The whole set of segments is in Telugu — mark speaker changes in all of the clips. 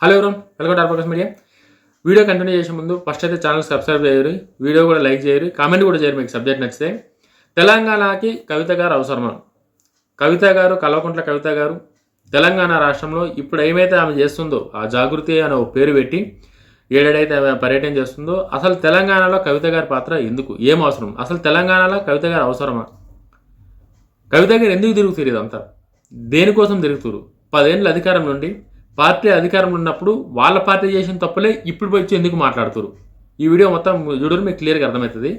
Speaker 1: Hello everyone welcome to R focus media. Video continue చేసే ముందు ఫస్ట్ అయితే ఛానల్ సబ్స్క్రైబ్ చేయరు, వీడియో కూడా లైక్ చేయరు, కామెంట్ కూడా చేయరు మీకు సబ్జెక్ట్ నచ్చితే. తెలంగాణకి కవిత గారు అవసరమా? కవిత గారు, కల్వకుంట్ల కవిత గారు తెలంగాణ రాష్ట్రంలో ఇప్పుడు ఏమైతే ఆమె చేస్తుందో ఆ జాగృతి అనే ఒక పేరు పెట్టి ఏడేడైతే ఆమె పర్యటన చేస్తుందో, అసలు తెలంగాణలో కవిత గారి పాత్ర ఎందుకు, ఏం అవసరం, అసలు తెలంగాణలో కవిత గారు అవసరమా? కవిత గారు ఎందుకు తిరుగుతారు? ఇదంతా దేనికోసం తిరుగుతారు? 10 ఏళ్ళ అధికారం నుండి పార్టీ అధికారంలో ఉన్నప్పుడు వాళ్ళ పార్టీ చేసిన తప్పులే ఇప్పుడు వచ్చి ఎందుకు మాట్లాడుతారు? ఈ వీడియో మొత్తం చూడరు, మీకు క్లియర్గా అర్థమవుతుంది.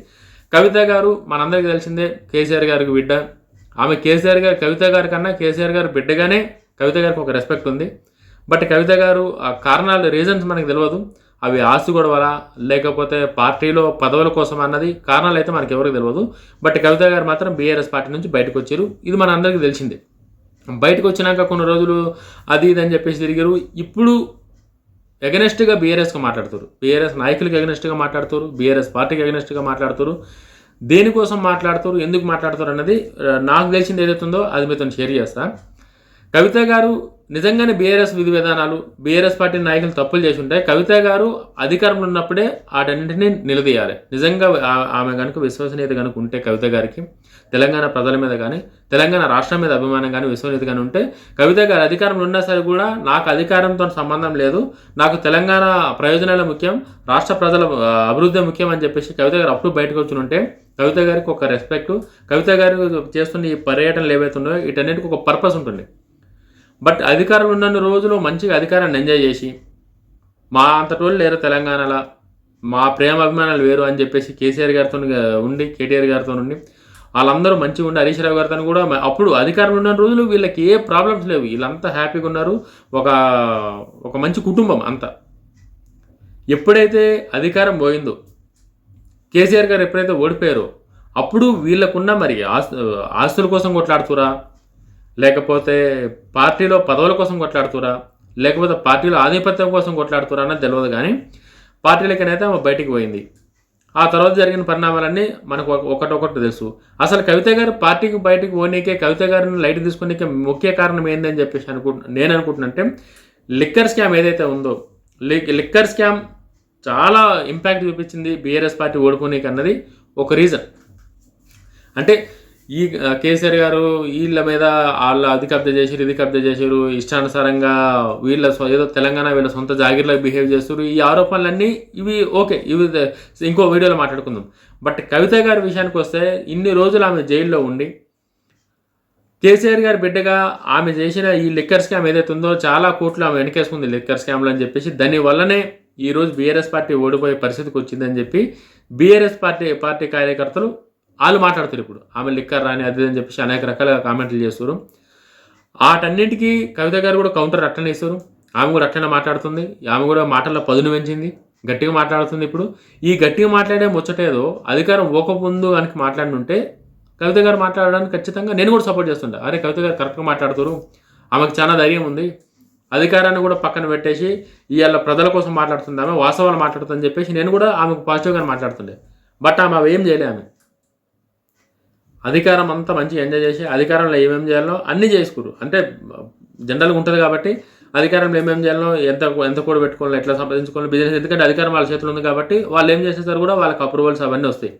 Speaker 1: కవిత గారు మనందరికీ తెలిసిందే, కేసీఆర్ గారికి బిడ్డ. ఆమె కేసీఆర్ గారు కవిత గారి కన్నా కేసీఆర్ గారు బిడ్డగానే కవిత గారికి ఒక రెస్పెక్ట్ ఉంది. బట్ కవిత గారు ఆ కారణాలు, రీజన్స్ మనకు తెలియదు. అవి ఆస్తి గొడవలా లేకపోతే పార్టీలో పదవుల కోసం అన్నది కారణాలు అయితే మనకి ఎవరికి తెలియదు. బట్ కవిత గారు మాత్రం బీఆర్ఎస్ పార్టీ నుంచి బయటకు వచ్చారు, ఇది మన అందరికీ తెలిసిందే. బయటకు వచ్చినాక కొన్ని రోజులు అది ఇది అని చెప్పేసి తిరిగారు. ఇప్పుడు ఎగనెస్ట్గా బీఆర్ఎస్గా మాట్లాడుతారు, బీఆర్ఎస్ నాయకులకు ఎగనెస్ట్గా మాట్లాడుతారు, బీఆర్ఎస్ పార్టీకి ఎగనెస్ట్గా మాట్లాడుతారు. దేనికోసం మాట్లాడుతారు, ఎందుకు మాట్లాడుతారు అన్నది నాకు తెలిసింది ఏదైతే ఉందో అది మీతో షేర్ చేస్తా. కవిత గారు నిజంగానే బీఆర్ఎస్ విధి విధానాలు, బీఆర్ఎస్ పార్టీ నాయకులు తప్పులు చేసి ఉంటే కవిత గారు అధికారంలో ఉన్నప్పుడే వాటన్నింటినీ నిలదీయాలి. నిజంగా ఆమె కనుక విశ్వసనీయత కనుక ఉంటే కవిత గారికి తెలంగాణ ప్రజల మీద కానీ తెలంగాణ రాష్ట్రం మీద అభిమానం కానీ విశ్వసనీయత కానీ ఉంటే, కవిత గారు అధికారంలో ఉన్నా సరే కూడా నాకు అధికారంతో సంబంధం లేదు, నాకు తెలంగాణ ప్రయోజనాలు ముఖ్యం, రాష్ట్ర ప్రజల అభివృద్ధి ముఖ్యం అని చెప్పేసి కవిత గారు అప్పుడు బయటకు వచ్చి ఉంటే కవిత గారికి ఒక రెస్పెక్ట్, కవిత గారు చేస్తున్న ఈ పర్యటనలు ఏవైతే ఉన్నాయో వీటన్నిటికీ ఒక పర్పస్ ఉంటుంది. బట్ అధికారం ఉన్న రోజులు మంచిగా అధికారాన్ని ఎంజాయ్ చేసి మా అంతటోళ్ళు లేరు తెలంగాణలో, మా ప్రేమ అభిమానాలు వేరు అని చెప్పేసి కేసీఆర్ గారితో ఉండి కేటీఆర్ గారితో ఉండి వాళ్ళందరూ మంచిగా ఉండి హరీష్ రావు గారితో కూడా అప్పుడు అధికారం ఉన్న రోజులు వీళ్ళకి ఏ ప్రాబ్లమ్స్ లేవు, వీళ్ళంతా హ్యాపీగా ఉన్నారు. ఒక మంచి కుటుంబం అంతా. ఎప్పుడైతే అధికారం పోయిందో, కేసీఆర్ గారు ఎప్పుడైతే ఓడిపోయారో అప్పుడు వీళ్ళకున్న మరి ఆస్తుల కోసం కొట్లాడుతురా, లేకపోతే పార్టీలో పదవుల కోసం కొట్లాడుతురా, లేకపోతే పార్టీలో ఆధిపత్యం కోసం కొట్లాడుతురా అన్నది తెలియదు. కానీ పార్టీలకైతే ఆమె బయటికి పోయింది. ఆ తర్వాత జరిగిన పరిణామాలన్నీ మనకు ఒకటొకటి తెలుసు. అసలు కవిత గారు పార్టీకి బయటికి పోనీకే, కవిత గారిని లైట్ తీసుకునేకే ముఖ్య కారణం ఏందని చెప్పేసి నేను అనుకుంటున్నానంటే, లిక్కర్ స్కామ్ ఏదైతే ఉందో, లిక్కర్ స్కామ్ చాలా ఇంపాక్ట్ చూపించింది బీఆర్ఎస్ పార్టీ ఓడిపోనీకి అన్నది ఒక రీజన్. అంటే ఈ కేసీఆర్ గారు వీళ్ళ మీద వాళ్ళు అది కబ్జా చేసారు, ఇది కబ్జా చేసారు, ఇష్టానుసారంగా వీళ్ళ ఏదో తెలంగాణ వీళ్ళ సొంత జాగిర్లో బిహేవ్ చేస్తారు, ఈ ఆరోపణలన్నీ ఇవి ఓకే, ఇవి ఇంకో వీడియోలో మాట్లాడుకుందాం. బట్ కవిత గారి విషయానికి వస్తే ఇన్ని రోజులు ఆమె జైల్లో ఉండి కేసీఆర్ గారి బిడ్డగా ఆమె చేసిన ఈ లిక్కర్ స్కామ్ ఏదైతే ఉందో చాలా కోట్లు ఆమె వెనకేసుకుంది లిక్కర్ స్కామ్లు అని చెప్పేసి, దానివల్లనే ఈరోజు బీఆర్ఎస్ పార్టీ ఓడిపోయే పరిస్థితికి వచ్చిందని చెప్పి బీఆర్ఎస్ పార్టీ కార్యకర్తలు వాళ్ళు మాట్లాడుతారు. ఇప్పుడు ఆమె లిక్కర్ రాని అది అని చెప్పేసి అనేక రకాలుగా కామెంట్లు చేస్తారు. వాటన్నింటికి కవిత గారు కూడా కౌంటర్ అట్లనే ఇస్తారు. ఆమె కూడా అట్లనే మాట్లాడుతుంది, ఆమె కూడా మాటల్లో పదును పెంచింది, గట్టిగా మాట్లాడుతుంది. ఇప్పుడు ఈ గట్టిగా మాట్లాడే ముచ్చటేదో అధికారం ఓకముందు కనుక మాట్లాడినుంటే కవిత గారు మాట్లాడడానికి ఖచ్చితంగా నేను కూడా సపోర్ట్ చేస్తుంటా. అరే కవిత గారు కరెక్ట్గా మాట్లాడుతారు, ఆమెకు చాలా ధైర్యం ఉంది, అధికారాన్ని కూడా పక్కన పెట్టేసి ఇవాళ ప్రజల కోసం మాట్లాడుతుంది, ఆమె వాస్తవాలు మాట్లాడుతుందని చెప్పేసి నేను కూడా ఆమెకు పాజిటివ్గానే మాట్లాడుతుండే. బట్ ఆమె ఏం చేయలే. ఆమె అధికారం అంతా మంచిగా ఎంజాయ్ చేసి అధికారంలో ఏమేమి చేయాలో అన్నీ చేసుకురు. అంటే జనరల్గా ఉంటుంది కాబట్టి అధికారంలో ఏమేమి చేయాలో, ఎంత కూడా పెట్టుకోవాలి, ఎట్లా సంపాదించుకోవాలి బిజినెస్, ఎందుకంటే అధికారం వాళ్ళ చేతిలో ఉంది కాబట్టి వాళ్ళు ఏం చేసేసారు కూడా వాళ్ళకి అప్రూవల్స్ అవన్నీ వస్తాయి.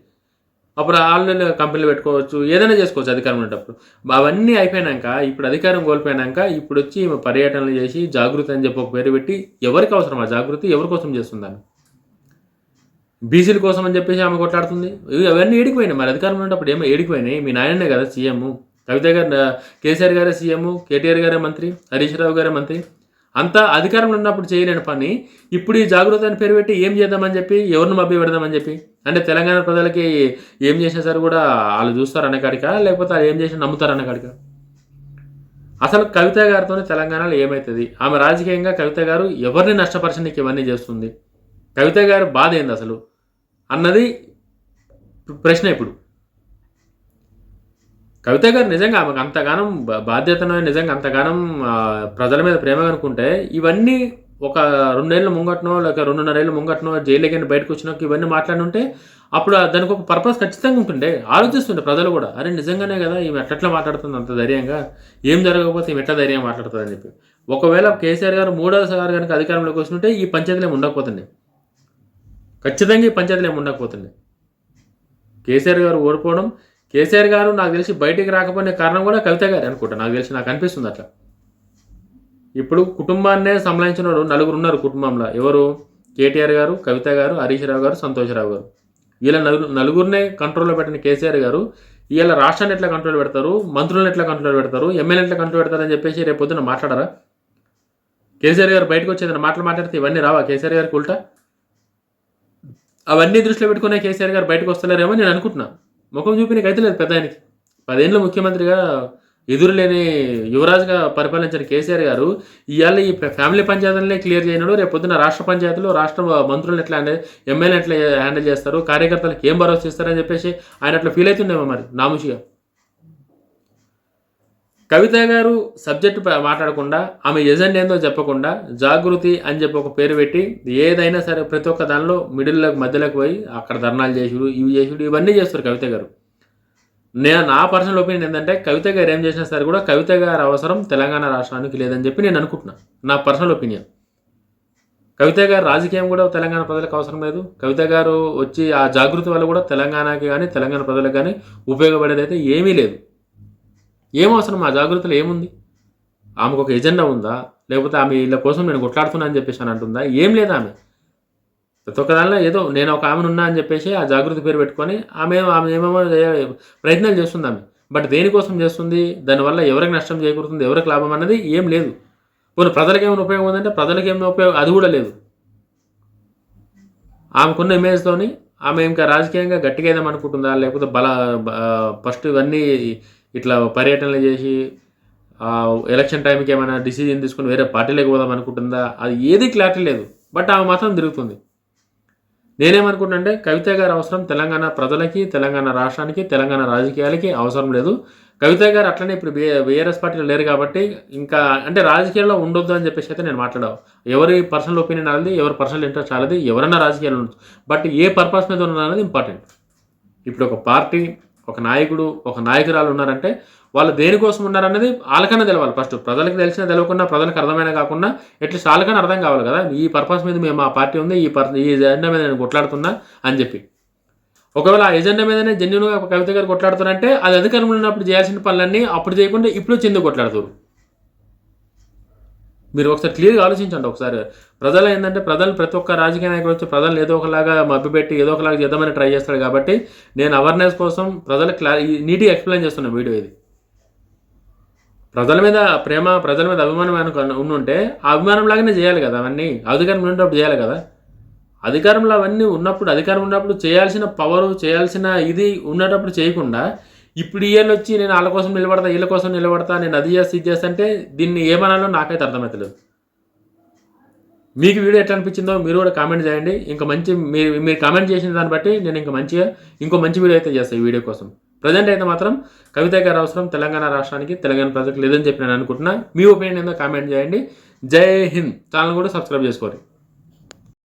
Speaker 1: అప్పుడు వాళ్ళు కంపెనీలు పెట్టుకోవచ్చు, ఏదైనా చేసుకోవచ్చు అధికారం ఉన్నప్పుడు. అవన్నీ అయిపోయినాక ఇప్పుడు అధికారం కోల్పోయినాక ఇప్పుడు వచ్చి పర్యటనలు చేసి జాగృతి అని చెప్పి ఒక పేరు పెట్టి ఎవరికి అవసరం ఆ జాగృతి, ఎవరి కోసం చేస్తుందని? బీసీల కోసం అని చెప్పేసి ఆమె కొట్లాడుతుంది. అవన్నీ ఏడికిపోయినాయి. మరి అధికారంలో ఉన్నప్పుడు ఏమో ఏడికిపోయినాయి. మీ నాయనే కదా సీఎం, కవిత గారు కేసీఆర్ గారే సీఎం, కేటీఆర్ గారే మంత్రి, హరీష్ రావు గారే మంత్రి. అంతా అధికారంలో ఉన్నప్పుడు చేయలేని పని ఇప్పుడు ఈ జాగృతి అని పేరు పెట్టి ఏం చేద్దామని చెప్పి, ఎవరిని మభ్య పెడదామని చెప్పి, అంటే తెలంగాణ ప్రజలకి ఏం చేసినా సరే కూడా వాళ్ళు చూస్తారు అన్నకాడికా, లేకపోతే వాళ్ళు ఏం చేసినా నమ్ముతారు అన్నకాడికా? అసలు కవిత గారితోనే తెలంగాణలో ఏమవుతుంది? ఆమె రాజకీయంగా కవిత గారు ఎవరిని నష్టపరచడానికి ఇవన్నీ చేస్తుంది? కవిత గారు బాధ ఏంది అసలు అన్నది ప్రశ్న. ఇప్పుడు కవిత గారు నిజంగా ఆమెకు అంతగానం బాధ్యతను, నిజంగా అంతగానం ప్రజల మీద ప్రేమ అనుకుంటే ఇవన్నీ ఒక 2 ఏళ్ళ ముంగట్నో లేక 2.5 ఏళ్ళ ముంగట్నో జైలుకి బయటకు వచ్చినాక ఇవన్నీ మాట్లాడుంటే అప్పుడు దానికి ఒక పర్పస్ ఖచ్చితంగా ఉంటుండే. ఆలోచిస్తుండే ప్రజలు కూడా, అరే నిజంగానే కదా ఈమె ఎట్లా మాట్లాడుతుంది అంత ధైర్యంగా, ఏం జరగకపోతే ఈమె ఎట్లా ధైర్యంగా మాట్లాడుతుంది అని చెప్పి. ఒకవేళ కేసీఆర్ గారు మూడోసారి కనుక అధికారంలోకి వస్తుంటే ఈ పంచాయతీలు ఏమి ఉండకపోతుంది. ఖచ్చితంగా ఈ పంచాయతీలు ఏమి ఉండకపోతుంది. కేసీఆర్ గారు ఓడిపోవడం, కేసీఆర్ గారు నాకు తెలిసి బయటికి రాకపోయిన కారణం కూడా కవిత గారు అనుకుంటా. నాకు అనిపిస్తుంది అట్లా. ఇప్పుడు కుటుంబాన్నే సంలాయించిన నలుగురు ఉన్నారు కుటుంబంలో. ఎవరు? కేటీఆర్ గారు, కవిత గారు, హరీష్ రావు గారు, సంతోష్ రావు గారు. వీళ్ళ నలుగురినే కంట్రోల్లో పెట్టిన కేసీఆర్ గారు వీళ్ళ రాష్ట్రాన్ని ఎట్లా కంట్రోల్ పెడతారు, మంత్రులను ఎట్లా కంట్రోల్ పెడతారు, ఎమ్మెల్యేలు ఎట్లా కంట్రోల్ పెడతారని చెప్పేసి రేపు పొద్దున మాట్లాడరా? కేసీఆర్ గారు బయటకు వచ్చేదన్న మాట్లాడితే ఇవన్నీ రావా కేసీఆర్ గారికి ఉల్టా? అవన్నీ దృష్టిలో పెట్టుకునే కేసీఆర్ గారు బయటకు వస్తలేరేమో నేను అనుకుంటున్నాను. ముఖం చూపినకి అయితే లేదు. పెద్ద ఆయనకి 10 ఏళ్ళు ముఖ్యమంత్రిగా ఎదురులేని యువరాజుగా పరిపాలించిన కేసీఆర్ గారు ఇవాళ ఈ ఫ్యామిలీ పంచాయతీలనే క్లియర్ చేయనాడు. రేపు పొద్దున్న రాష్ట్ర పంచాయతీలో రాష్ట్ర మంత్రులను ఎట్లా ఎమ్మెల్యే ఎట్లా హ్యాండిల్ చేస్తారు, కార్యకర్తలకు ఏం భరోసా ఇస్తారని చెప్పేసి ఆయన అట్లా ఫీల్ అవుతుండేమో మరి నాముషిగా. కవిత గారు సబ్జెక్టు మాట్లాడకుండా, ఆమె ఎజెండా ఏందో చెప్పకుండా, జాగృతి అని చెప్పి ఒక పేరు పెట్టి ఏదైనా సరే ప్రతి ఒక్క దానిలో మధ్యలోకి పోయి అక్కడ ధర్నాలు చేసుడు, ఇవి చేసుడు, ఇవన్నీ చేస్తారు కవిత గారు. నా పర్సనల్ ఒపీనియన్ ఏంటంటే కవిత గారు ఏం చేసినా సరే కూడా కవిత గారు అవసరం తెలంగాణ రాష్ట్రానికి లేదని చెప్పి నేను అనుకుంటున్నాను. నా పర్సనల్ ఒపీనియన్. కవిత గారు రాజకీయం కూడా తెలంగాణ ప్రజలకు అవసరం లేదు. కవిత గారు వచ్చి ఆ జాగృతి వల్ల కూడా తెలంగాణకి కానీ తెలంగాణ ప్రజలకు కానీ ఉపయోగపడేది అయితే ఏమీ లేదు. ఏం అవసరం? ఆ జాగృతిలో ఏముంది? ఆమెకు ఒక ఎజెండా ఉందా? లేకపోతే ఆమె వీళ్ళ కోసం నేను కొట్లాడుతున్నా అని చెప్పేసి అని అంటుందా? ఏం లేదు. ఆమె ప్రతి ఒక్క దానిలో ఏదో నేను ఒక ఆమెను ఉన్నా అని చెప్పేసి ఆ జాగృతి పేరు పెట్టుకొని ఆమె ఏమేమో ప్రయత్నాలు చేస్తుంది ఆమె. బట్ దేనికోసం చేస్తుంది? దానివల్ల ఎవరికి నష్టం చేకూరుతుంది, ఎవరికి లాభం అన్నది ఏం లేదు. కొన్ని ప్రజలకు ఏమైనా ఉపయోగం ఉందంటే ప్రజలకు ఏమైనా ఉపయోగం అది కూడా లేదు. ఆమెకున్న ఇమేజ్తోని ఆమె ఇంకా రాజకీయంగా గట్టిగా ఏదేమనుకుంటుందా, లేకపోతే ఫస్ట్ ఇవన్నీ ఇట్లా పర్యటనలు చేసి ఎలక్షన్ టైంకి ఏమైనా డిసిజన్ తీసుకుని వేరే పార్టీలోకి పోదాం అనుకుంటుందా? అది ఏది క్లారిటీ లేదు. బట్ ఆమె మాత్రం తిరుగుతుంది. నేనేమనుకుంటున్నానంటే కవిత గారు అవసరం తెలంగాణ ప్రజలకి, తెలంగాణ రాష్ట్రానికి, తెలంగాణ రాజకీయాలకి అవసరం లేదు. కవిత గారు అట్లనే ఇప్పుడు బీఆర్ఎస్ పార్టీలో లేరు కాబట్టి ఇంకా అంటే రాజకీయాల్లో ఉండొద్దు అని చెప్పేసి అయితే నేను మాట్లాడాను. ఎవరి పర్సనల్ ఒపీనియన్ అనేది, ఎవరి పర్సనల్ ఇంట్రెస్ట్ అనేది, ఎవరన్నా రాజకీయాలు ఉండొచ్చు. బట్ ఏ పర్పస్ మీద ఉన్నది ఇంపార్టెంట్. ఇప్పుడు ఒక పార్టీ, ఒక నాయకుడు, ఒక నాయకురాలు ఉన్నారంటే వాళ్ళు దేనికోసం ఉన్నారనేది వాళ్ళకన్నా తెలవాలి. ఫస్ట్ ప్రజలకు తెలిసినా తెలియకుండా, ప్రజలకు అర్థమైనా కాకుండా అట్లీస్ట్ వాళ్ళకన్నా అర్థం కావాలి కదా. ఈ పర్పస్ మీద మేము ఆ పార్టీ ఉంది, ఈ ఎజెండా మీద నేను కొట్లాడుతున్నా అని చెప్పి. ఒకవేళ ఆ ఎజెండా మీదనే జెన్యున్గా కవిత గారు కొట్లాడుతున్నారంటే అది అధికారంలో ఉన్నప్పుడు చేయాల్సిన పనులన్నీ అప్పుడు చేయకుండా ఇప్పుడు చెంది కొట్లాడుతారు. మీరు ఒకసారి క్లియర్గా ఆలోచించండి. ఒకసారి ప్రజలు ఏంటంటే ప్రతి ఒక్క రాజకీయ నాయకుడు వచ్చి ప్రజలు ఏదో ఒకలాగా మభ్యపెట్టి ఏదో ఒకలాగా చేద్దామని ట్రై చేస్తాడు కాబట్టి నేను అవేర్నెస్ కోసం ప్రజలకు నీట్గా ఎక్స్ప్లెయిన్ చేస్తున్నా వీడియో ఇది. ప్రజల మీద ప్రేమ, ప్రజల మీద అభిమానం ఉండుంటే ఆ అభిమానం లాగానే చేయాలి కదా. అవన్నీ అధికారంలో ఉన్నప్పుడు చేయాలి కదా. అధికారంలో అవన్నీ ఉన్నప్పుడు, అధికారం ఉన్నప్పుడు చేయాల్సిన పవరు, చేయాల్సిన ఇది ఉన్నప్పుడు చేయకుండా ఇప్పుడు వీళ్ళు వచ్చి నేను వాళ్ళ కోసం నిలబడతా, వీళ్ళ కోసం నిలబడతా, నేను అది చేస్తా ఇది చేస్తా అంటే దీన్ని ఏమనాలో నాకైతే అర్థమవుతలేదు. మీకు వీడియో ఎట్లా అనిపించిందో మీరు కూడా కామెంట్ చేయండి. ఇంకా మంచి మీరు కామెంట్ చేసిన దాన్ని బట్టి నేను ఇంకా ఇంకో మంచి వీడియో అయితే చేస్తాను ఈ వీడియో కోసం. ప్రజెంట్ అయితే మాత్రం కవిత గారు అవసరం తెలంగాణ రాష్ట్రానికి, తెలంగాణ ప్రజలకు లేదని చెప్పి నేను అనుకుంటున్నా. మీ ఒపీనియన్ ఏందో కామెంట్ చేయండి. జై హింద్. ఛానల్ కూడా సబ్స్క్రైబ్ చేసుకోండి.